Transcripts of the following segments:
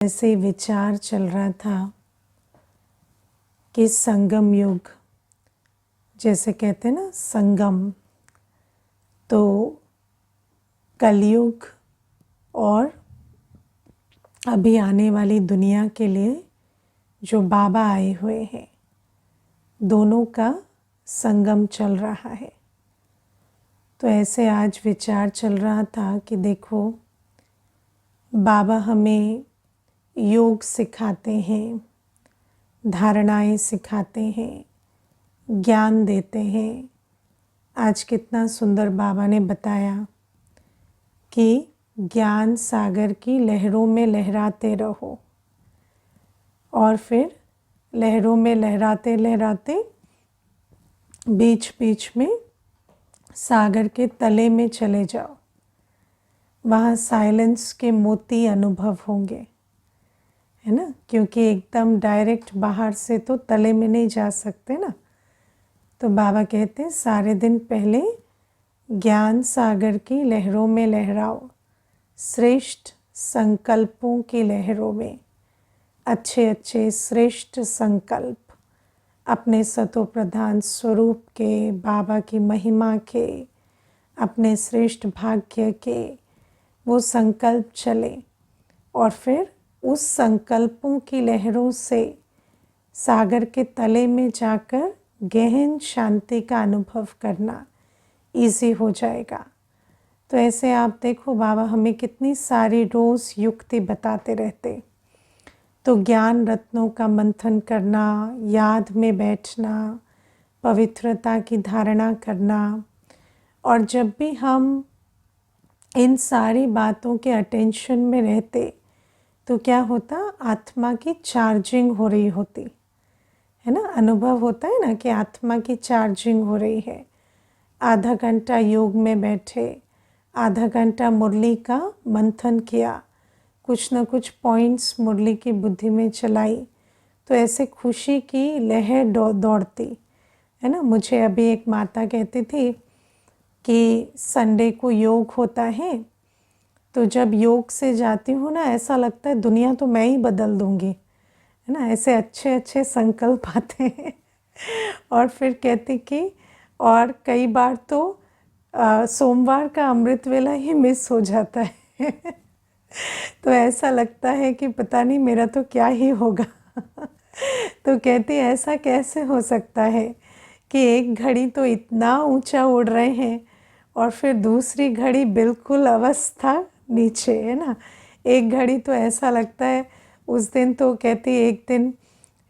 ऐसे विचार चल रहा था कि संगम युग, जैसे कहते हैं ना संगम, तो कलयुग और अभी आने वाली दुनिया के लिए जो बाबा आए हुए हैं, दोनों का संगम चल रहा है। तो ऐसे आज विचार चल रहा था कि देखो, बाबा हमें योग सिखाते हैं, धारणाएं सिखाते हैं, ज्ञान देते हैं। आज कितना सुंदर बाबा ने बताया कि ज्ञान सागर की लहरों में लहराते रहो, और फिर लहरों में लहराते लहराते बीच बीच में सागर के तले में चले जाओ। वहाँ साइलेंस के मोती अनुभव होंगे, है ना, क्योंकि एकदम डायरेक्ट बाहर से तो तले में नहीं जा सकते ना। तो बाबा कहते हैं सारे दिन पहले ज्ञान सागर की लहरों में लहराओ, श्रेष्ठ संकल्पों की लहरों में। अच्छे अच्छे श्रेष्ठ संकल्प अपने सतो प्रधान स्वरूप के, बाबा की महिमा के, अपने श्रेष्ठ भाग्य के, वो संकल्प चले, और फिर उस संकल्पों की लहरों से सागर के तले में जाकर गहन शांति का अनुभव करना इजी हो जाएगा। तो ऐसे आप देखो, बाबा हमें कितनी सारी रोज़ युक्ति बताते रहते। तो ज्ञान रत्नों का मंथन करना, याद में बैठना, पवित्रता की धारणा करना, और जब भी हम इन सारी बातों के अटेंशन में रहते तो क्या होता, आत्मा की चार्जिंग हो रही होती है ना। अनुभव होता है ना कि आत्मा की चार्जिंग हो रही है। आधा घंटा योग में बैठे, आधा घंटा मुरली का मंथन किया, कुछ न कुछ पॉइंट्स मुरली की बुद्धि में चलाई, तो ऐसे खुशी की लहर दौड़ती है ना। मुझे अभी एक माता कहती थी कि संडे को योग होता है, तो जब योग से जाती हूँ ना, ऐसा लगता है दुनिया तो मैं ही बदल दूँगी, है ना। ऐसे अच्छे अच्छे संकल्प आते हैं। और फिर कहती कि और कई बार तो सोमवार का अमृत वेला ही मिस हो जाता है। तो ऐसा लगता है कि पता नहीं मेरा तो क्या ही होगा। तो कहती ऐसा कैसे हो सकता है कि एक घड़ी तो इतना ऊंचा उड़ रहे हैं और फिर दूसरी घड़ी बिल्कुल अवस्था नीचे, है ना। एक घड़ी तो ऐसा लगता है, उस दिन तो कहती एक दिन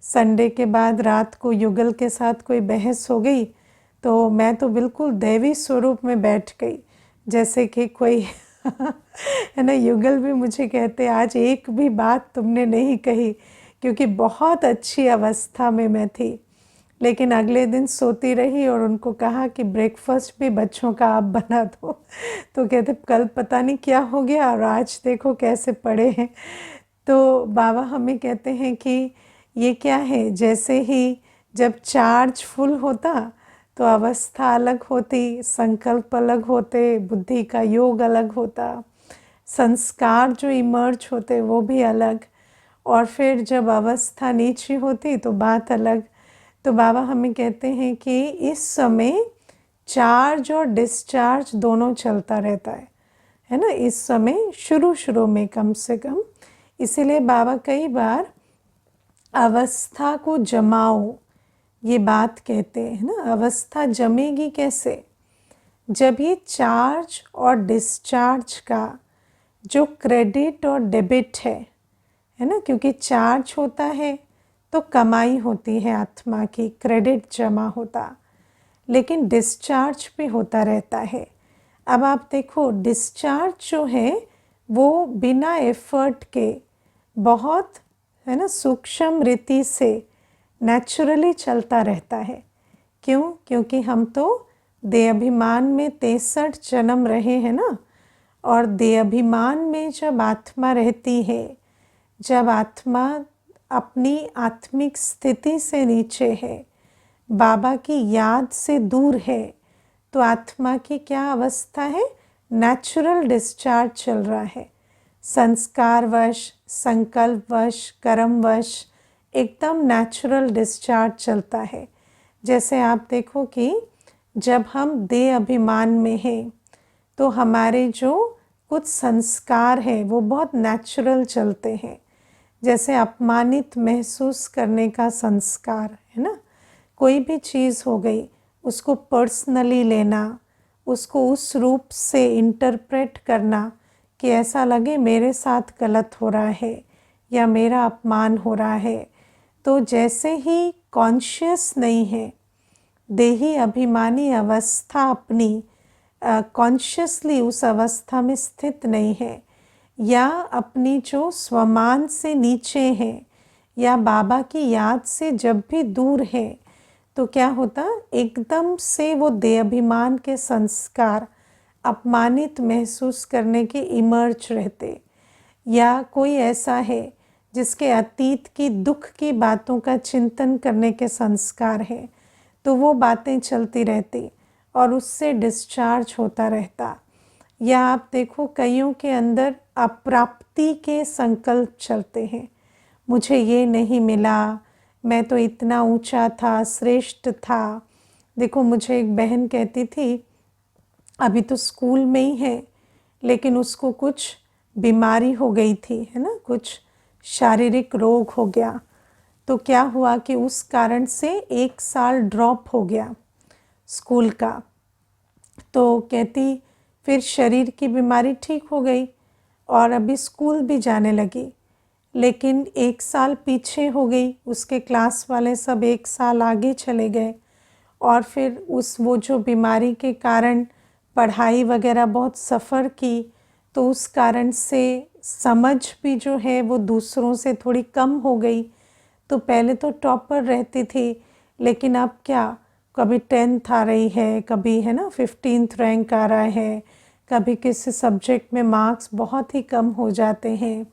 संडे के बाद रात को युगल के साथ कोई बहस हो गई, तो मैं तो बिल्कुल दैवी स्वरूप में बैठ गई, जैसे कि कोई है ना। युगल भी मुझे कहते आज एक भी बात तुमने नहीं कही, क्योंकि बहुत अच्छी अवस्था में मैं थी। लेकिन अगले दिन सोती रही और उनको कहा कि ब्रेकफास्ट भी बच्चों का आप बना दो। तो कहते कल पता नहीं क्या हो गया और आज देखो कैसे पड़े हैं। तो बाबा हमें कहते हैं कि ये क्या है, जैसे ही जब चार्ज फुल होता तो अवस्था अलग होती, संकल्प अलग होते, बुद्धि का योग अलग होता, संस्कार जो इमर्ज होते वो भी अलग, और फिर जब अवस्था नीचे होती तो बात अलग। तो बाबा हमें कहते हैं कि इस समय चार्ज और डिस्चार्ज दोनों चलता रहता है ना। इस समय शुरू में कम से कम, इसीलिए बाबा कई बार अवस्था को जमाओ ये बात कहते हैं ना। अवस्था जमेगी कैसे, जब ये चार्ज और डिस्चार्ज का जो क्रेडिट और डेबिट है ना, क्योंकि चार्ज होता है तो कमाई होती है आत्मा की, क्रेडिट जमा होता, लेकिन डिस्चार्ज भी होता रहता है। अब आप देखो, डिस्चार्ज जो है वो बिना एफर्ट के बहुत, है ना, सूक्ष्म रीति से नेचुरली चलता रहता है। क्यों? क्योंकि हम तो देह अभिमान में 63 जन्म रहे हैं ना, और देह अभिमान में जब आत्मा रहती है, जब आत्मा अपनी आत्मिक स्थिति से नीचे है, बाबा की याद से दूर है, तो आत्मा की क्या अवस्था है, नेचुरल डिस्चार्ज चल रहा है। संस्कारवश, संकल्पवश, कर्मवश एकदम नेचुरल डिस्चार्ज चलता है। जैसे आप देखो कि जब हम देह अभिमान में हैं तो हमारे जो कुछ संस्कार हैं वो बहुत नेचुरल चलते हैं। जैसे अपमानित महसूस करने का संस्कार है ना, कोई भी चीज़ हो गई उसको पर्सनली लेना, उसको उस रूप से इंटरप्रेट करना कि ऐसा लगे मेरे साथ गलत हो रहा है या मेरा अपमान हो रहा है। तो जैसे ही कॉन्शियस नहीं है, देही अभिमानी अवस्था अपनी कॉन्शियसली उस अवस्था में स्थित नहीं है, या अपनी जो स्वमान से नीचे है या बाबा की याद से जब भी दूर है, तो क्या होता, एकदम से वो देह अभिमान के संस्कार अपमानित महसूस करने के इमर्ज रहते। या कोई ऐसा है जिसके अतीत की दुख की बातों का चिंतन करने के संस्कार है, तो वो बातें चलती रहती और उससे डिस्चार्ज होता रहता। या आप देखो कईयों के अंदर अप्राप्ति के संकल्प चलते हैं, मुझे ये नहीं मिला, मैं तो इतना ऊंचा था, श्रेष्ठ था। देखो मुझे एक बहन कहती थी, अभी तो स्कूल में ही है लेकिन उसको कुछ बीमारी हो गई थी, है ना, कुछ शारीरिक रोग हो गया। तो क्या हुआ कि उस कारण से 1 साल ड्रॉप हो गया स्कूल का। तो कहती फिर शरीर की बीमारी ठीक हो गई और अभी स्कूल भी जाने लगी, लेकिन 1 साल पीछे हो गई, उसके क्लास वाले सब 1 साल आगे चले गए। और फिर वो जो बीमारी के कारण पढ़ाई वगैरह बहुत सफ़र की, तो उस कारण से समझ भी जो है वो दूसरों से थोड़ी कम हो गई। तो पहले तो टॉपर रहती थी, लेकिन अब क्या, कभी 10th आ रही है, कभी है ना 15th रैंक आ रहा है, कभी किसी सब्जेक्ट में मार्क्स बहुत ही कम हो जाते हैं।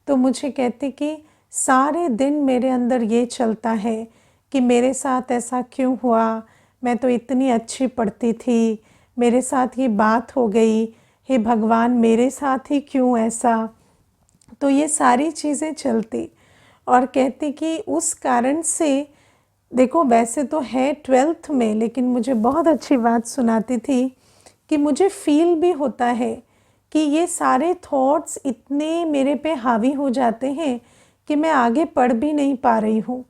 तो मुझे कहते कि सारे दिन मेरे अंदर ये चलता है कि मेरे साथ ऐसा क्यों हुआ, मैं तो इतनी अच्छी पढ़ती थी, मेरे साथ ये बात हो गई, हे भगवान मेरे साथ ही क्यों ऐसा। तो ये सारी चीज़ें चलती और कहती कि उस कारण से, देखो वैसे तो है 12th में, लेकिन मुझे बहुत अच्छी बात सुनाती थी कि मुझे फील भी होता है कि ये सारे थॉट्स इतने मेरे पे हावी हो जाते हैं कि मैं आगे पढ़ भी नहीं पा रही हूँ,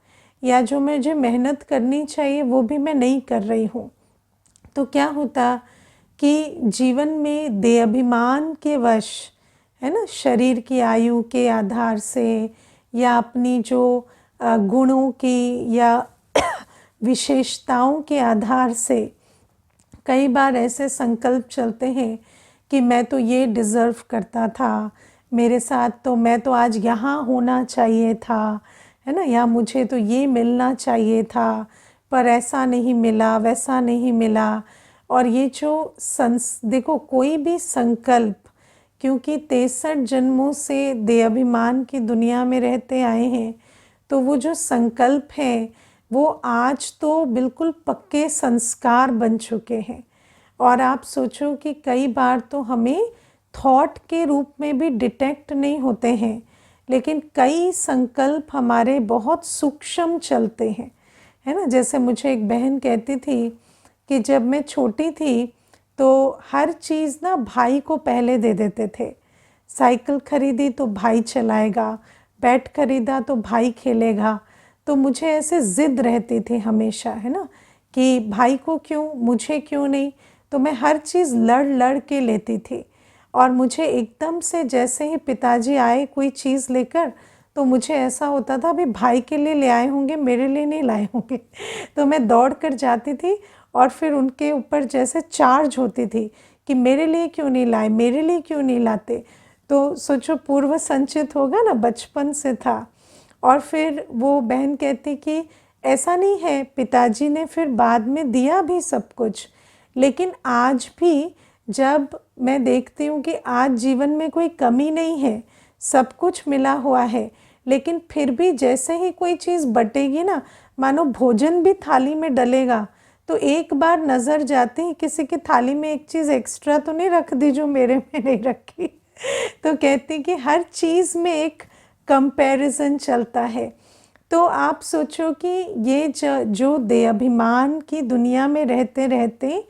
या जो मुझे मेहनत करनी चाहिए वो भी मैं नहीं कर रही हूँ। तो क्या होता कि जीवन में देह अभिमान के वश, है ना, शरीर की आयु के आधार से या अपनी जो गुणों की या विशेषताओं के आधार से कई बार ऐसे संकल्प चलते हैं कि मैं तो ये डिज़र्व करता था, मेरे साथ तो, मैं तो आज यहाँ होना चाहिए था, है ना, या मुझे तो ये मिलना चाहिए था, पर ऐसा नहीं मिला, वैसा नहीं मिला। और ये जो देखो कोई भी संकल्प, क्योंकि 63 जन्मों से देह अभिमान की दुनिया में रहते आए हैं, तो वो जो संकल्प हैं वो आज तो बिल्कुल पक्के संस्कार बन चुके हैं। और आप सोचो कि कई बार तो हमें थॉट के रूप में भी डिटेक्ट नहीं होते हैं, लेकिन कई संकल्प हमारे बहुत सूक्ष्म चलते हैं, है ना। जैसे मुझे एक बहन कहती थी कि जब मैं छोटी थी तो हर चीज़ ना भाई को पहले दे देते थे। साइकिल खरीदी तो भाई चलाएगा, बैट खरीदा तो भाई खेलेगा। तो मुझे ऐसे ज़िद रहती थी हमेशा, है ना, कि भाई को क्यों, मुझे क्यों नहीं। तो मैं हर चीज़ लड़ लड़ के लेती थी, और मुझे एकदम से जैसे ही पिताजी आए कोई चीज़ लेकर, तो मुझे ऐसा होता था अभी भाई के लिए ले आए होंगे, मेरे लिए नहीं लाए होंगे। तो मैं दौड़ कर जाती थी और फिर उनके ऊपर जैसे चार्ज होती थी कि मेरे लिए क्यों नहीं लाए, मेरे लिए क्यों नहीं लाते। तो सोचो पूर्व संचित होगा ना, बचपन से था। और फिर वो बहन कहती कि ऐसा नहीं है, पिताजी ने फिर बाद में दिया भी सब कुछ, लेकिन आज भी जब मैं देखती हूँ कि आज जीवन में कोई कमी नहीं है, सब कुछ मिला हुआ है, लेकिन फिर भी जैसे ही कोई चीज़ बटेगी ना, मानो भोजन भी थाली में डलेगा, तो एक बार नज़र जाती है किसी की थाली में एक चीज़ एक्स्ट्रा तो नहीं रख दी जो मेरे में नहीं रखी। तो कहते हैं कि हर चीज़ में एक कंपैरिजन चलता है। तो आप सोचो कि ये जो देहाभिमान की दुनिया में रहते रहते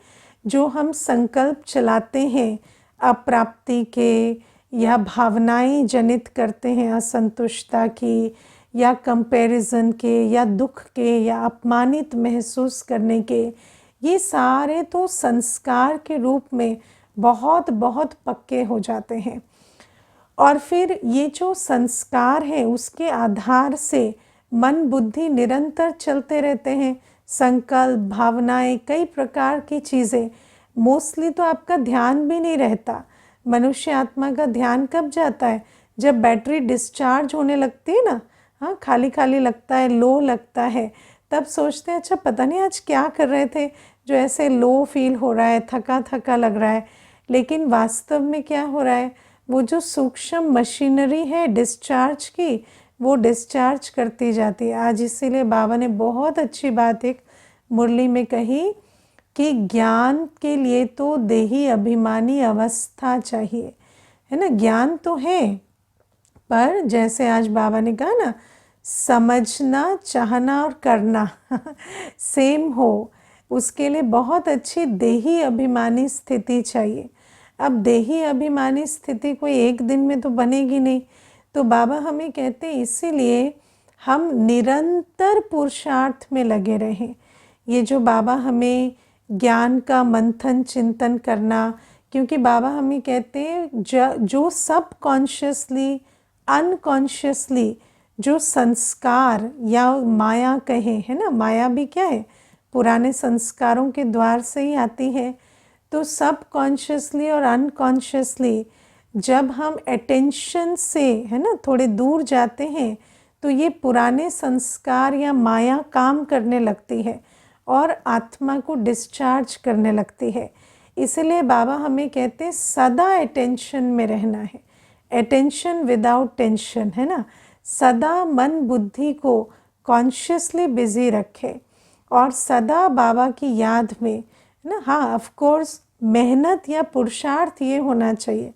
जो हम संकल्प चलाते हैं अप्राप्ति के, या भावनाएं जनित करते हैं असंतुष्टता की, या कंपैरिजन के, या दुख के, या अपमानित महसूस करने के, ये सारे तो संस्कार के रूप में बहुत बहुत पक्के हो जाते हैं। और फिर ये जो संस्कार है उसके आधार से मन बुद्धि निरंतर चलते रहते हैं, संकल्प भावनाएं कई प्रकार की चीज़ें। मोस्टली तो आपका ध्यान भी नहीं रहता। मनुष्य आत्मा का ध्यान कब जाता है? जब बैटरी डिस्चार्ज होने लगती है ना, हाँ, खाली खाली लगता है, लो लगता है, तब सोचते हैं अच्छा पता नहीं आज क्या कर रहे थे जो ऐसे लो फील हो रहा है, थका थका लग रहा है। लेकिन वास्तव में क्या हो रहा है, वो जो सूक्ष्म मशीनरी है डिस्चार्ज की, वो डिस्चार्ज करती जाती है। आज इसीलिए बाबा ने बहुत अच्छी बात एक मुरली में कही कि ज्ञान के लिए तो देही अभिमानी अवस्था चाहिए, है ना। ज्ञान तो है, पर जैसे आज बाबा ने कहा ना, समझना, चाहना और करना सेम हो, उसके लिए बहुत अच्छी देही अभिमानी स्थिति चाहिए। अब देही अभिमानी स्थिति कोई एक दिन में तो बनेगी नहीं। तो बाबा हमें कहते हैं इसीलिए हम निरंतर पुरुषार्थ में लगे रहें। ये जो बाबा हमें ज्ञान का मंथन चिंतन करना, क्योंकि बाबा हमें कहते हैं जो सब कॉन्शियसली अनकॉन्शियसली जो संस्कार या माया कहे, है ना, माया भी क्या है, पुराने संस्कारों के द्वार से ही आती है। तो सब कॉन्शियसली और अनकॉन्शियसली जब हम अटेंशन से, है ना, थोड़े दूर जाते हैं तो ये पुराने संस्कार या माया काम करने लगती है और आत्मा को डिस्चार्ज करने लगती है। इसलिए बाबा हमें कहते हैं सदा अटेंशन में रहना है, अटेंशन विदाउट टेंशन, है ना। सदा मन बुद्धि को कॉन्शियसली बिजी रखे और सदा बाबा की याद में, है ना। हाँ, ऑफ कोर्स मेहनत या पुरुषार्थ ये होना चाहिए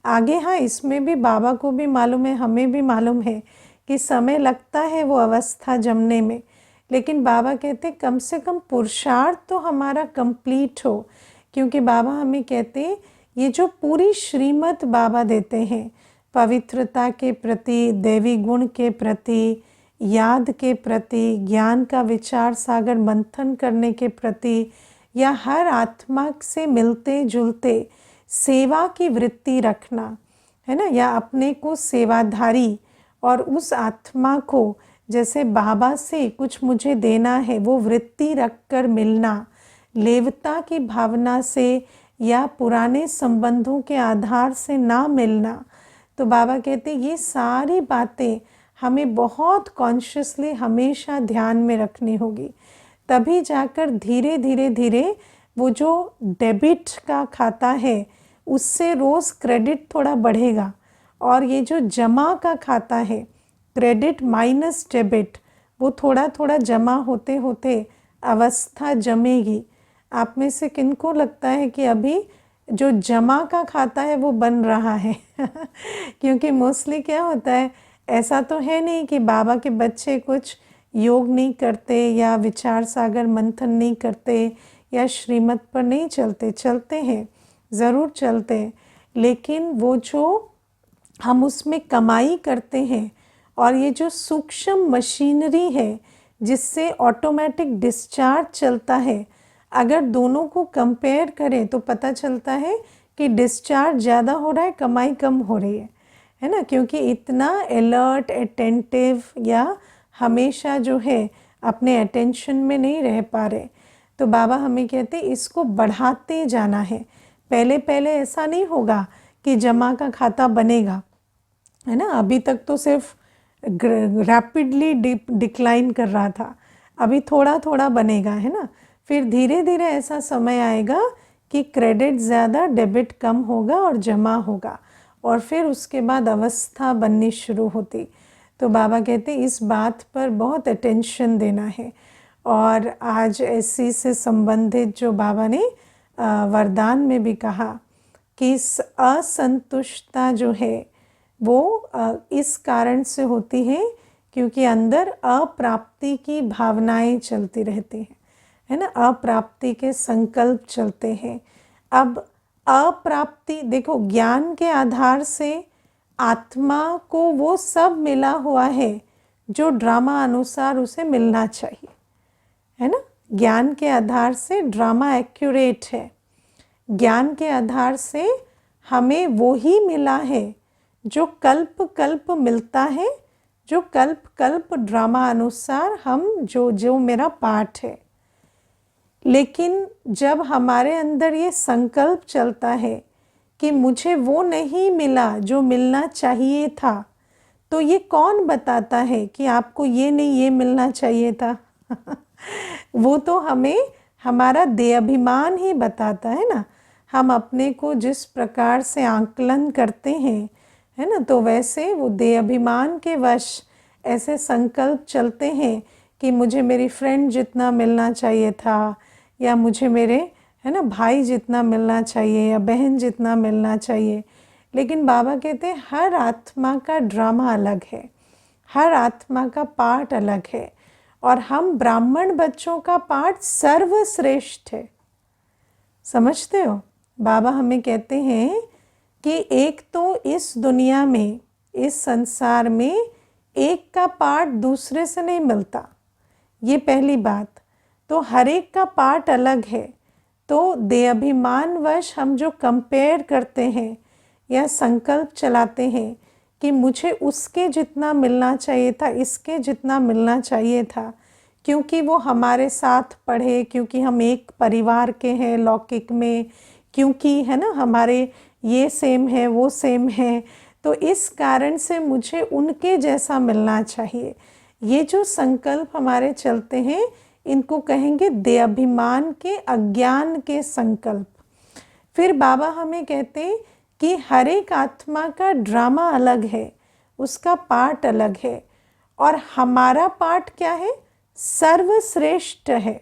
आगे। हाँ, इसमें भी बाबा को भी मालूम है, हमें भी मालूम है कि समय लगता है वो अवस्था जमने में, लेकिन बाबा कहते कम से कम पुरुषार्थ तो हमारा कंप्लीट हो। क्योंकि बाबा हमें कहते ये जो पूरी श्रीमत बाबा देते हैं, पवित्रता के प्रति, देवी गुण के प्रति, याद के प्रति, ज्ञान का विचार सागर मंथन करने के प्रति, या हर आत्मा से मिलते जुलते सेवा की वृत्ति रखना, है ना, या अपने को सेवाधारी और उस आत्मा को जैसे बाबा से कुछ मुझे देना है वो वृत्ति रखकर मिलना, लेवता की भावना से या पुराने संबंधों के आधार से ना मिलना। तो बाबा कहते ये सारी बातें हमें बहुत कॉन्शियसली हमेशा ध्यान में रखनी होगी, तभी जाकर धीरे धीरे धीरे वो जो डेबिट का खाता है उससे रोज़ क्रेडिट थोड़ा बढ़ेगा, और ये जो जमा का खाता है क्रेडिट माइनस डेबिट, वो थोड़ा थोड़ा जमा होते होते अवस्था जमेगी। आप में से किनको लगता है कि अभी जो जमा का खाता है वो बन रहा है क्योंकि मोस्टली क्या होता है, ऐसा तो है नहीं कि बाबा के बच्चे कुछ योग नहीं करते या विचार सागर मंथन नहीं करते या श्रीमत पर नहीं चलते, चलते हैं, ज़रूर चलते हैं, लेकिन वो जो हम उसमें कमाई करते हैं और ये जो सूक्ष्म मशीनरी है जिससे ऑटोमेटिक डिस्चार्ज चलता है, अगर दोनों को कंपेयर करें तो पता चलता है कि डिस्चार्ज ज़्यादा हो रहा है, कमाई कम हो रही है ना। क्योंकि इतना अलर्ट अटेंटिव या हमेशा जो है अपने अटेंशन में नहीं रह पा रहे। तो बाबा हमें कहते इसको बढ़ाते जाना है। पहले पहले ऐसा नहीं होगा कि जमा का खाता बनेगा, है ना। अभी तक तो सिर्फ रैपिडली डिक्लाइन कर रहा था, अभी थोड़ा थोड़ा बनेगा, है ना। फिर धीरे धीरे ऐसा समय आएगा कि क्रेडिट ज़्यादा, डेबिट कम होगा और जमा होगा, और फिर उसके बाद अवस्था बननी शुरू होती। तो बाबा कहते इस बात पर बहुत अटेंशन देना है। और आज ऐसी से संबंधित जो बाबा ने वरदान में भी कहा, कि असंतुष्टता जो है वो इस कारण से होती है क्योंकि अंदर अप्राप्ति की भावनाएं चलती रहती हैं, है ना, अप्राप्ति के संकल्प चलते हैं। अब अप्राप्ति देखो, ज्ञान के आधार से आत्मा को वो सब मिला हुआ है जो ड्रामा अनुसार उसे मिलना चाहिए, है ना। ज्ञान के आधार से ड्रामा एक्यूरेट है, ज्ञान के आधार से हमें वो ही मिला है जो कल्प कल्प मिलता है, जो कल्प कल्प ड्रामा अनुसार हम जो मेरा पाठ है। लेकिन जब हमारे अंदर ये संकल्प चलता है कि मुझे वो नहीं मिला जो मिलना चाहिए था, तो ये कौन बताता है कि आपको ये नहीं ये मिलना चाहिए था? वो तो हमें हमारा देहाभिमान ही बताता है ना। हम अपने को जिस प्रकार से आंकलन करते हैं, है ना, तो वैसे वो देहाभिमान के वश ऐसे संकल्प चलते हैं कि मुझे मेरी फ्रेंड जितना मिलना चाहिए था, या मुझे मेरे, है ना, भाई जितना मिलना चाहिए या बहन जितना मिलना चाहिए। लेकिन बाबा कहते हैं हर आत्मा का ड्रामा अलग है, हर आत्मा का पाठ अलग है, और हम ब्राह्मण बच्चों का पाठ सर्वश्रेष्ठ है। समझते हो? बाबा हमें कहते हैं कि एक तो इस दुनिया में, इस संसार में एक का पाठ दूसरे से नहीं मिलता, ये पहली बात। तो हर एक का पार्ट अलग है। तो देहाभिमानवश हम जो कंपेयर करते हैं या संकल्प चलाते हैं कि मुझे उसके जितना मिलना चाहिए था, इसके जितना मिलना चाहिए था, क्योंकि वो हमारे साथ पढ़े, क्योंकि हम एक परिवार के हैं लौकिक में, क्योंकि, है ना, हमारे ये सेम है वो सेम है, तो इस कारण से मुझे उनके जैसा मिलना चाहिए। ये जो संकल्प हमारे चलते हैं, इनको कहेंगे देहाभिमान के, अज्ञान के संकल्प। फिर बाबा हमें कहते हैं कि हर एक आत्मा का ड्रामा अलग है, उसका पार्ट अलग है, और हमारा पार्ट क्या है? सर्वश्रेष्ठ है।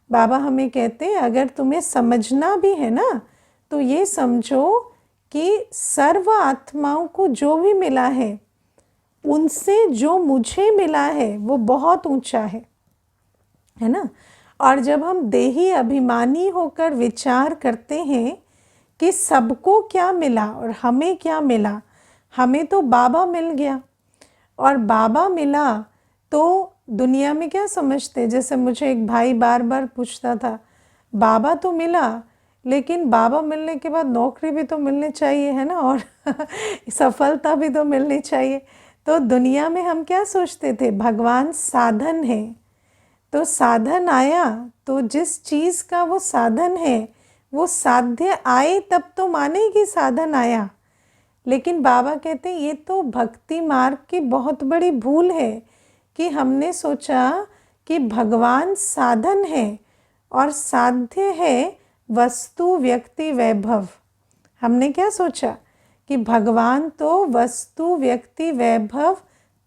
बाबा हमें कहते हैं अगर तुम्हें समझना भी है ना, तो ये समझो कि सर्व आत्माओं को जो भी मिला है, उनसे जो मुझे मिला है वो बहुत ऊंचा है ना। और जब हम देही अभिमानी होकर विचार करते हैं कि सबको क्या मिला और हमें क्या मिला, हमें तो बाबा मिल गया, और बाबा मिला तो दुनिया में क्या समझते, जैसे मुझे एक भाई बार बार पूछता था, बाबा तो मिला, लेकिन बाबा मिलने के बाद नौकरी भी तो मिलनी चाहिए, है ना, और सफलता भी तो मिलनी चाहिए। तो दुनिया में हम क्या सोचते थे, भगवान साधन है, तो साधन आया तो जिस चीज़ का वो साधन है वो साध्य आए तब तो माने कि साधन आया। लेकिन बाबा कहते हैं ये तो भक्ति मार्ग की बहुत बड़ी भूल है कि हमने सोचा कि भगवान साधन है और साध्य है वस्तु व्यक्ति वैभव। हमने क्या सोचा कि भगवान तो वस्तु व्यक्ति वैभव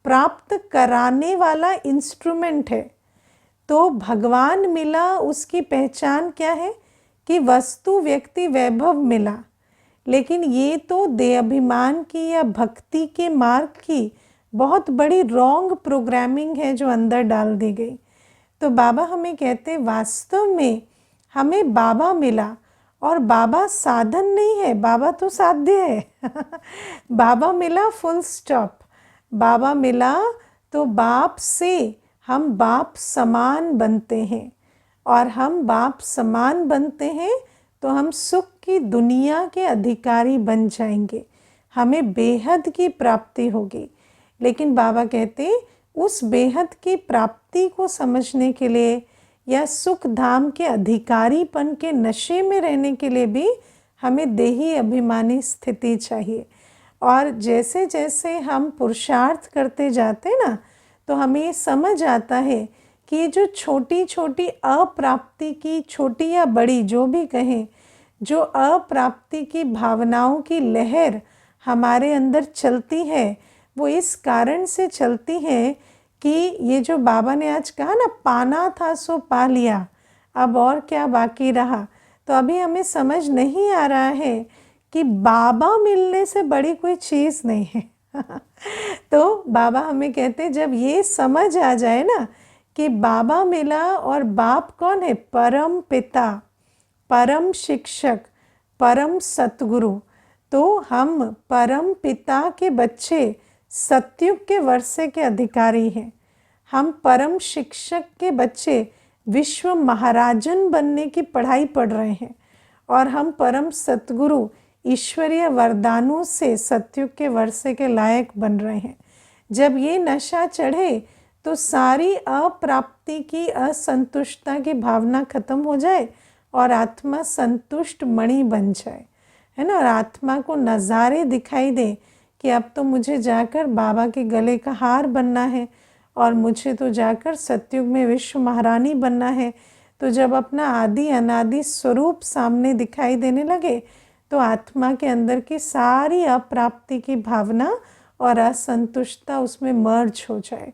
प्राप्त कराने वाला इंस्ट्रूमेंट है। तो भगवान मिला, उसकी पहचान क्या है कि वस्तु व्यक्ति वैभव मिला। लेकिन ये तो देहाभिमान की या भक्ति के मार्ग की बहुत बड़ी रॉन्ग प्रोग्रामिंग है जो अंदर डाल दी गई। तो बाबा हमें कहते वास्तव में हमें बाबा मिला, और बाबा साधन नहीं है, बाबा तो साध्य है। बाबा मिला, फुल स्टॉप। बाबा मिला तो बाप से हम बाप समान बनते हैं, और हम बाप समान बनते हैं तो हम सुख की दुनिया के अधिकारी बन जाएंगे, हमें बेहद की प्राप्ति होगी। लेकिन बाबा कहते उस बेहद की प्राप्ति को समझने के लिए या सुख धाम के अधिकारीपन के नशे में रहने के लिए भी हमें देही अभिमानी स्थिति चाहिए। और जैसे जैसे हम पुरुषार्थ करते जाते ना, तो हमें ये समझ आता है कि ये जो छोटी छोटी अप्राप्ति की, छोटी या बड़ी जो भी कहें, जो अप्राप्ति की भावनाओं की लहर हमारे अंदर चलती है, वो इस कारण से चलती है कि ये जो बाबा ने आज कहा ना, पाना था सो पा लिया, अब और क्या बाकी रहा। तो अभी हमें समझ नहीं आ रहा है कि बाबा मिलने से बड़ी कोई चीज़ नहीं है। तो बाबा हमें कहते हैं जब ये समझ आ जाए ना कि बाबा मिला, और बाप कौन है? परम पिता, परम शिक्षक, परम सतगुरु। तो हम परम पिता के बच्चे, सतयुग के वर्षे के अधिकारी हैं। हम परम शिक्षक के बच्चे विश्व महाराजन बनने की पढ़ाई पढ़ रहे हैं, और हम परम सतगुरु ईश्वरीय वरदानों से सतयुग के वर्षे के लायक बन रहे हैं। जब ये नशा चढ़े तो सारी अप्राप्ति की, असंतुष्टता की भावना खत्म हो जाए और आत्मा संतुष्ट मणि बन जाए, है ना। और आत्मा को नज़ारे दिखाई दे कि अब तो मुझे जाकर बाबा के गले का हार बनना है, और मुझे तो जाकर सतयुग में विश्व महारानी बनना है। तो जब अपना आदि अनादि स्वरूप सामने दिखाई देने लगे तो आत्मा के अंदर की सारी अप्राप्ति की भावना और असंतुष्टता उसमें मर्ज हो जाए।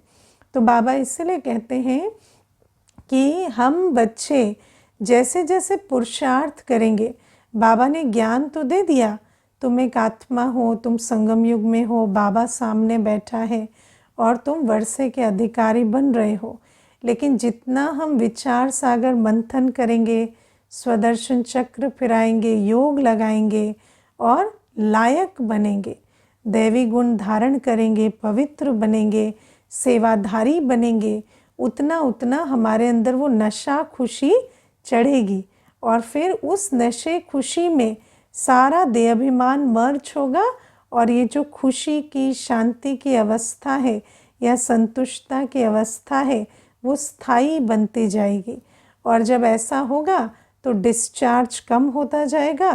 तो बाबा इसलिए कहते हैं कि हम बच्चे जैसे जैसे पुरुषार्थ करेंगे, बाबा ने ज्ञान तो दे दिया, तुम एक आत्मा हो, तुम संगम युग में हो, बाबा सामने बैठा है और तुम वर्षे के अधिकारी बन रहे हो। लेकिन जितना हम विचार सागर मंथन करेंगे, स्वदर्शन चक्र फिराएंगे, योग लगाएंगे और लायक बनेंगे, दैवी गुण धारण करेंगे, पवित्र बनेंगे, सेवाधारी बनेंगे, उतना उतना हमारे अंदर वो नशा खुशी चढ़ेगी, और फिर उस नशे खुशी में सारा देहाभिमान मर्ज होगा, और ये जो खुशी की, शांति की अवस्था है या संतुष्टता की अवस्था है वो स्थायी बनती जाएगी। और जब ऐसा होगा तो डिस्चार्ज कम होता जाएगा,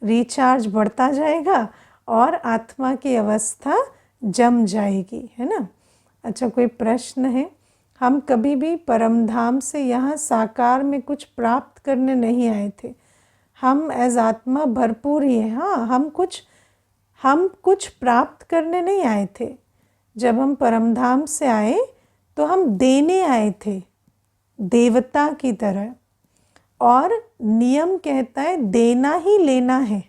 रिचार्ज बढ़ता जाएगा, और आत्मा की अवस्था जम जाएगी, है ना। अच्छा, कोई प्रश्न है? हम कभी भी परमधाम से यहाँ साकार में कुछ प्राप्त करने नहीं आए थे। हम एज आत्मा भरपूर ही हैं। हाँ, हम कुछ प्राप्त करने नहीं आए थे। जब हम परमधाम से आए तो हम देने आए थे, देवता की तरह। और नियम कहता है देना ही लेना है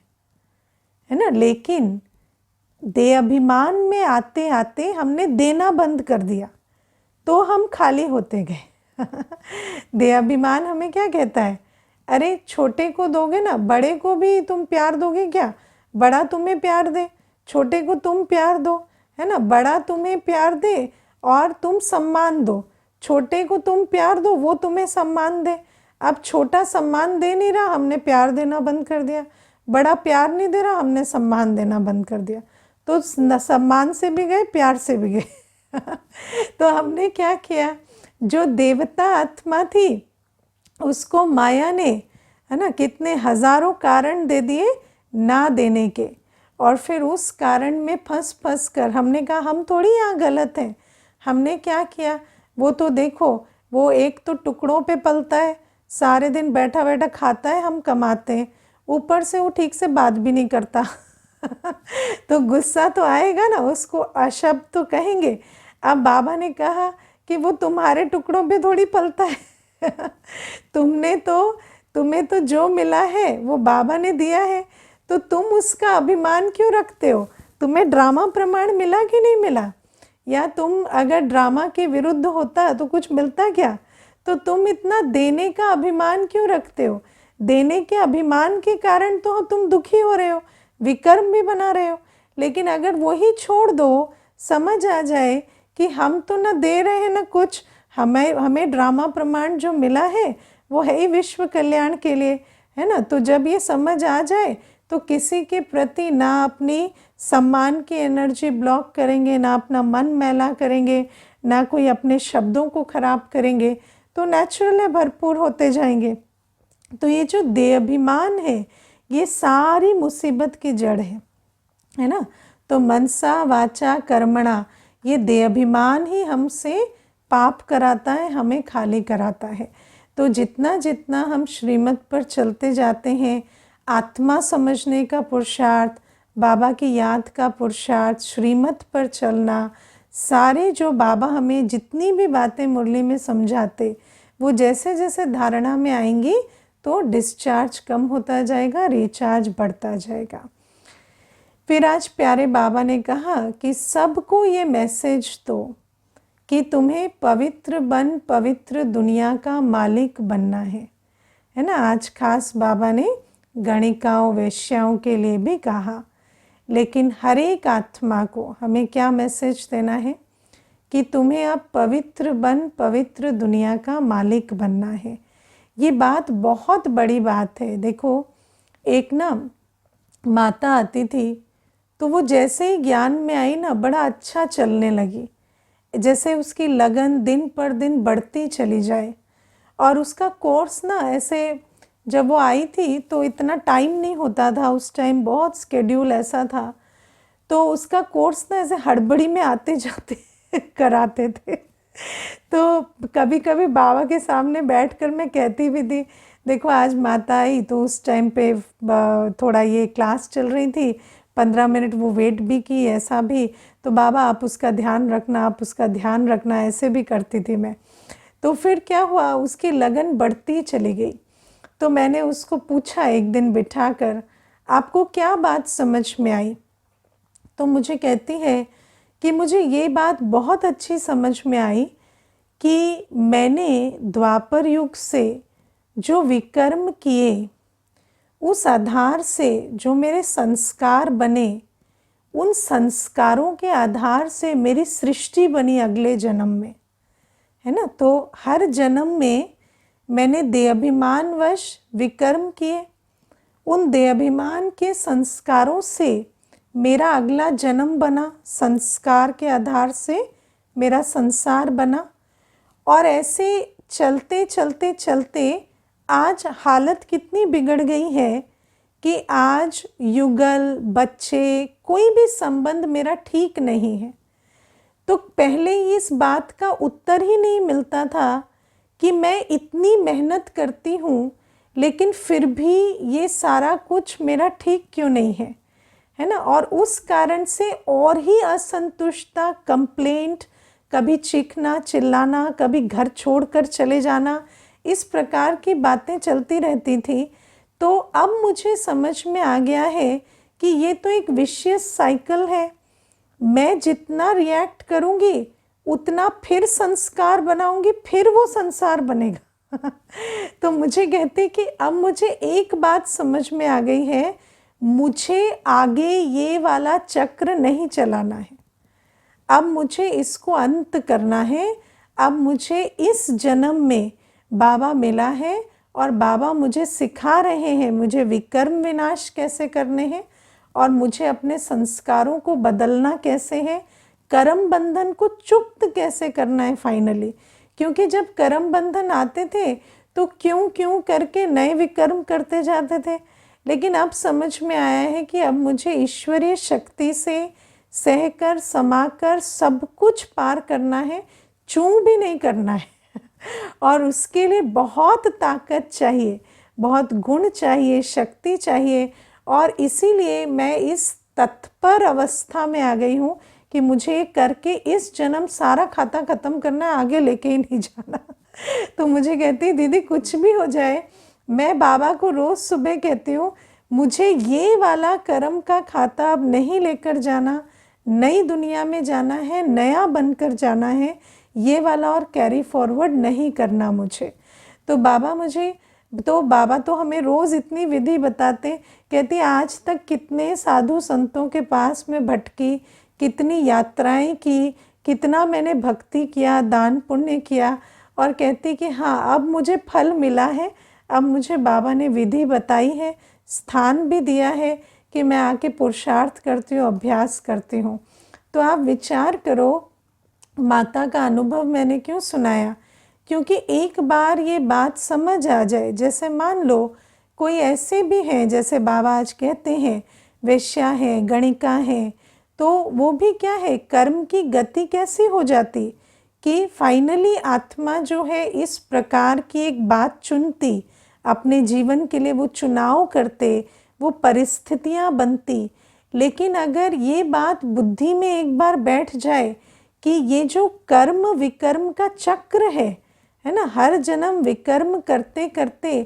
ना। लेकिन देह अभिमान में आते आते हमने देना बंद कर दिया, तो हम खाली होते गए। देह अभिमान हमें क्या कहता है? अरे छोटे को दोगे ना, बड़े को भी तुम प्यार दोगे क्या? बड़ा तुम्हें प्यार दे, छोटे को तुम प्यार दो, है ना। बड़ा तुम्हें प्यार दे और तुम सम्मान दो, छोटे को तुम प्यार दो, वो तुम्हें सम्मान दे। अब छोटा सम्मान दे नहीं रहा, हमने प्यार देना बंद कर दिया। बड़ा प्यार नहीं दे रहा, हमने सम्मान देना बंद कर दिया। तो सम्मान से भी गए, प्यार से भी गए। तो हमने क्या किया? जो देवता आत्मा थी उसको माया ने, है ना, कितने हजारों कारण दे दिए ना देने के, और फिर उस कारण में फंस कर हमने कहा हम थोड़ी यहाँ गलत हैं। हमने क्या किया? वो तो देखो, वो एक तो टुकड़ों पे पलता है, सारे दिन बैठा बैठा खाता है, हम कमाते हैं, ऊपर से वो ठीक से बात भी नहीं करता। तो गुस्सा तो आएगा ना, उसको अशब्द तो कहेंगे। अब बाबा ने कहा कि वो तुम्हारे टुकड़ों पे थोड़ी पलता है। तुम्हें तो जो मिला है वो बाबा ने दिया है, तो तुम उसका अभिमान क्यों रखते हो? तुम्हें ड्रामा प्रमाण मिला कि नहीं मिला? या तुम अगर ड्रामा के विरुद्ध होता तो कुछ मिलता क्या? तो तुम इतना देने का अभिमान क्यों रखते हो? देने के अभिमान के कारण तो तुम दुखी हो रहे हो, विकर्म भी बना रहे हो। लेकिन अगर वही छोड़ दो, समझ आ जाए कि हम तो ना दे रहे हैं ना कुछ, हमें ड्रामा प्रमाण जो मिला है वो है ही विश्व कल्याण के लिए, है ना। तो जब ये समझ आ जाए तो किसी के प्रति ना अपनी सम्मान की एनर्जी ब्लॉक करेंगे, ना अपना मन मैला करेंगे, ना कोई अपने शब्दों को खराब करेंगे, तो नेचुरल है भरपूर होते जाएंगे। तो ये जो देह अभिमान है ये सारी मुसीबत की जड़ है ना। तो मनसा वाचा कर्मणा, ये देह अभिमान ही हमसे पाप कराता है, हमें खाली कराता है। तो जितना जितना हम श्रीमत पर चलते जाते हैं, आत्मा समझने का पुरुषार्थ, बाबा की याद का पुरुषार्थ, श्रीमत पर चलना, सारे जो बाबा हमें जितनी भी बातें मुरली में समझाते, वो जैसे जैसे धारणा में आएंगी तो डिस्चार्ज कम होता जाएगा, रिचार्ज बढ़ता जाएगा। फिर आज प्यारे बाबा ने कहा कि सबको ये मैसेज दो कि तुम्हें पवित्र बन पवित्र दुनिया का मालिक बनना है ना। आज खास बाबा ने गणिकाओं वेश्याओं के लिए भी कहा, लेकिन हर एक आत्मा को हमें क्या मैसेज देना है कि तुम्हें अब पवित्र बन पवित्र दुनिया का मालिक बनना है। ये बात बहुत बड़ी बात है। देखो, एक ना माता आती थी तो वो जैसे ही ज्ञान में आई ना बड़ा अच्छा चलने लगी, जैसे उसकी लगन दिन पर दिन बढ़ती चली जाए। और उसका कोर्स ना ऐसे, जब वो आई थी तो इतना टाइम नहीं होता था उस टाइम, बहुत स्केड्यूल ऐसा था, तो उसका कोर्स ना ऐसे हड़बड़ी में आते जाते कराते थे। तो कभी कभी बाबा के सामने बैठकर मैं कहती भी थी, देखो आज माता आई तो उस टाइम पे थोड़ा ये क्लास चल रही थी, 15 मिनट वो वेट भी की, ऐसा भी, तो बाबा आप उसका ध्यान रखना, आप उसका ध्यान रखना, ऐसे भी करती थी मैं। तो फिर क्या हुआ, उसकी लगन बढ़ती चली गई। तो मैंने उसको पूछा एक दिन बिठाकर, आपको क्या बात समझ में आई? तो मुझे कहती है कि मुझे ये बात बहुत अच्छी समझ में आई कि मैंने द्वापर युग से जो विकर्म किए, उस आधार से जो मेरे संस्कार बने, उन संस्कारों के आधार से मेरी सृष्टि बनी अगले जन्म में, है ना। तो हर जन्म में मैंने देहाभिमानवश विकर्म किए, उन देहाभिमान के संस्कारों से मेरा अगला जन्म बना, संस्कार के आधार से मेरा संसार बना। और ऐसे चलते चलते चलते आज हालत कितनी बिगड़ गई है कि आज युगल, बच्चे, कोई भी संबंध मेरा ठीक नहीं है। तो पहले इस बात का उत्तर ही नहीं मिलता था कि मैं इतनी मेहनत करती हूँ लेकिन फिर भी ये सारा कुछ मेरा ठीक क्यों नहीं है ना। और उस कारण से और ही असंतुष्टता, कंप्लेंट, कभी चीखना चिल्लाना, कभी घर छोड़कर चले जाना, इस प्रकार की बातें चलती रहती थी। तो अब मुझे समझ में आ गया है कि ये तो एक विशियस साइकिल है। मैं जितना रिएक्ट करूँगी उतना फिर संस्कार बनाऊंगी, फिर वो संसार बनेगा। तो मुझे कहते कि अब मुझे एक बात समझ में आ गई है, मुझे आगे ये वाला चक्र नहीं चलाना है। अब मुझे इसको अंत करना है। अब मुझे इस जन्म में बाबा मिला है और बाबा मुझे सिखा रहे हैं मुझे विकर्म विनाश कैसे करने हैं और मुझे अपने संस्कारों को बदलना कैसे है, कर्म बंधन को चुक्त कैसे करना है फाइनली। क्योंकि जब कर्म बंधन आते थे तो क्यों क्यों करके नए विकर्म करते जाते थे, लेकिन अब समझ में आया है कि अब मुझे ईश्वरीय शक्ति से सहकर समाकर सब कुछ पार करना है, चूं भी नहीं करना है। और उसके लिए बहुत ताकत चाहिए, बहुत गुण चाहिए, शक्ति चाहिए। और इसीलिए मैं इस तत्पर अवस्था में आ गई हूँ कि मुझे करके इस जन्म सारा खाता ख़त्म करना है, आगे लेके ही नहीं जाना। तो मुझे कहती दीदी कुछ भी हो जाए, मैं बाबा को रोज़ सुबह कहती हूँ मुझे ये वाला कर्म का खाता अब नहीं लेकर जाना, नई दुनिया में जाना है, नया बनकर जाना है, ये वाला और कैरी फॉरवर्ड नहीं करना मुझे। तो बाबा तो हमें रोज़ इतनी विधि बताते, कहती आज तक कितने साधु संतों के पास में भटकी, कितनी यात्राएं की, कितना मैंने भक्ति किया, दान पुण्य किया, और कहती कि हाँ अब मुझे फल मिला है, अब मुझे बाबा ने विधि बताई है, स्थान भी दिया है कि मैं आके पुरुषार्थ करती हूँ, अभ्यास करती हूँ। तो आप विचार करो माता का अनुभव मैंने क्यों सुनाया, क्योंकि एक बार ये बात समझ आ जाए। जैसे मान लो कोई ऐसे भी हैं, जैसे बाबा आज कहते हैं वेश्या है, गणिका है, तो वो भी क्या है, कर्म की गति कैसी हो जाती कि फाइनली आत्मा जो है इस प्रकार की एक बात चुनती, अपने जीवन के लिए वो चुनाव करते, वो परिस्थितियां बनती। लेकिन अगर ये बात बुद्धि में एक बार बैठ जाए कि ये जो कर्म विकर्म का चक्र है ना, हर जन्म विकर्म करते करते,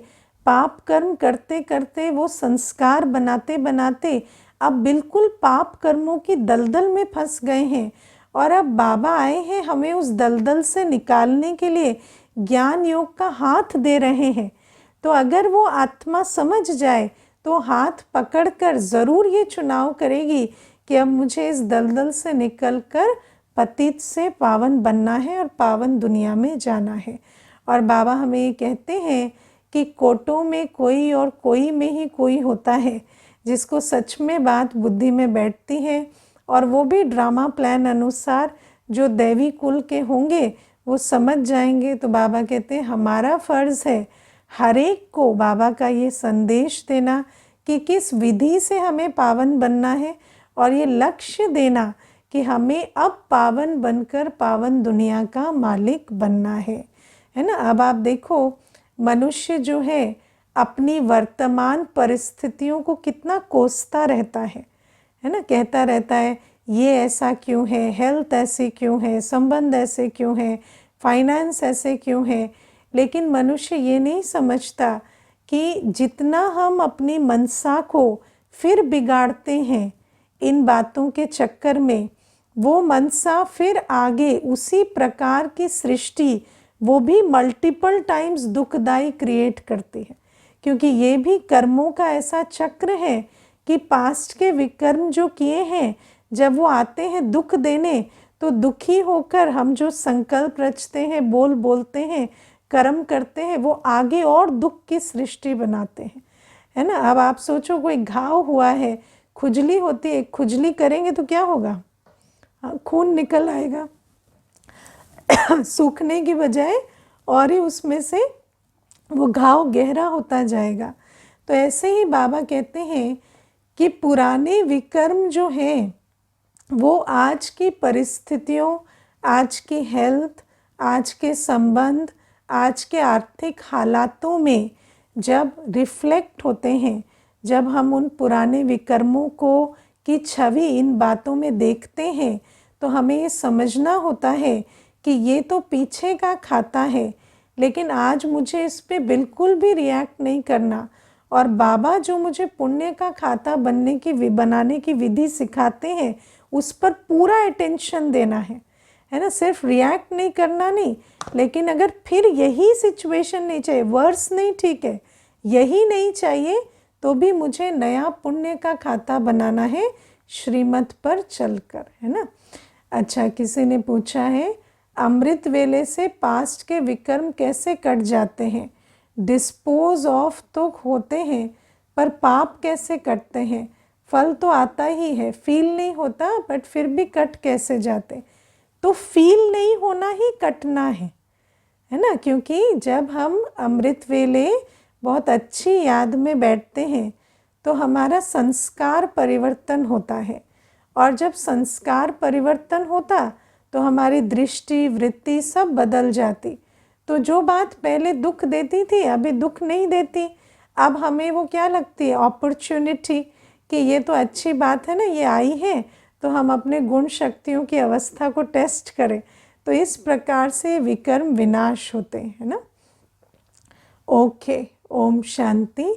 पाप कर्म करते करते, वो संस्कार बनाते बनाते अब बिल्कुल पाप कर्मों की दलदल में फंस गए हैं और अब बाबा आए हैं हमें उस दलदल से निकालने के लिए, ज्ञान योग का हाथ दे रहे हैं। तो अगर वो आत्मा समझ जाए तो हाथ पकड़कर ज़रूर ये चुनाव करेगी कि अब मुझे इस दलदल से निकलकर पतित से पावन बनना है और पावन दुनिया में जाना है। और बाबा हमें ये कहते हैं कि कोटों में कोई और कोई में ही कोई होता है, जिसको सच में बात बुद्धि में बैठती है और वो भी ड्रामा प्लान अनुसार जो दैवी कुल के होंगे वो समझ जाएंगे। तो बाबा कहते हैं हमारा फ़र्ज़ है हर एक को बाबा का ये संदेश देना कि किस विधि से हमें पावन बनना है और ये लक्ष्य देना कि हमें अब पावन बनकर पावन दुनिया का मालिक बनना है ना। अब आप देखो मनुष्य जो है अपनी वर्तमान परिस्थितियों को कितना कोसता रहता है ना, कहता रहता है ये ऐसा क्यों है, हेल्थ ऐसी क्यों है, संबंध ऐसे क्यों है, फाइनेंस ऐसे क्यों है। लेकिन मनुष्य ये नहीं समझता कि जितना हम अपनी मनसा को फिर बिगाड़ते हैं इन बातों के चक्कर में, वो मनसा फिर आगे उसी प्रकार की सृष्टि वो भी मल्टीपल टाइम्स दुखदाई क्रिएट करती है। क्योंकि ये भी कर्मों का ऐसा चक्र है कि पास्ट के विकर्म जो किए हैं जब वो आते हैं दुख देने, तो दुखी होकर हम जो संकल्प रचते हैं, बोलते हैं, कर्म करते हैं, वो आगे और दुख की सृष्टि बनाते हैं, है ना। अब आप सोचो कोई घाव हुआ है, खुजली होती है, खुजली करेंगे तो क्या होगा, खून निकल आएगा सूखने की बजाय और ही उसमें से वो घाव गहरा होता जाएगा। तो ऐसे ही बाबा कहते हैं कि पुराने विकर्म जो हैं वो आज की परिस्थितियों, आज की हेल्थ, आज के संबंध, आज के आर्थिक हालातों में जब रिफ्लेक्ट होते हैं, जब हम उन पुराने विकर्मों को की छवि इन बातों में देखते हैं, तो हमें ये समझना होता है कि ये तो पीछे का खाता है, लेकिन आज मुझे इस पे बिल्कुल भी रिएक्ट नहीं करना। और बाबा जो मुझे पुण्य का खाता बनाने की विधि सिखाते हैं उस पर पूरा अटेंशन देना है ना। सिर्फ रिएक्ट नहीं करना नहीं, लेकिन अगर फिर यही सिचुएशन नहीं चाहिए, वर्स नहीं, ठीक है, यही नहीं चाहिए, तो भी मुझे नया पुण्य का खाता बनाना है श्रीमत पर चलकर, है ना। अच्छा, किसी ने पूछा है अमृत वेले से पास्ट के विकर्म कैसे कट जाते हैं, डिस्पोज ऑफ तो होते हैं पर पाप कैसे कटते हैं, फल तो आता ही है, फील नहीं होता, बट फिर भी कट कैसे जाते। तो फील नहीं होना ही कटना है ना। क्योंकि जब हम अमृत वेले बहुत अच्छी याद में बैठते हैं तो हमारा संस्कार परिवर्तन होता है, और जब संस्कार परिवर्तन होता तो हमारी दृष्टि, वृत्ति सब बदल जाती। तो जो बात पहले दुख देती थी अभी दुख नहीं देती, अब हमें वो क्या लगती है, अपॉर्चुनिटी, कि ये तो अच्छी बात है ना, ये आई है तो हम अपने गुण शक्तियों की अवस्था को टेस्ट करें। तो इस प्रकार से विकर्म विनाश होते हैं ना। ओके, ओम शांति।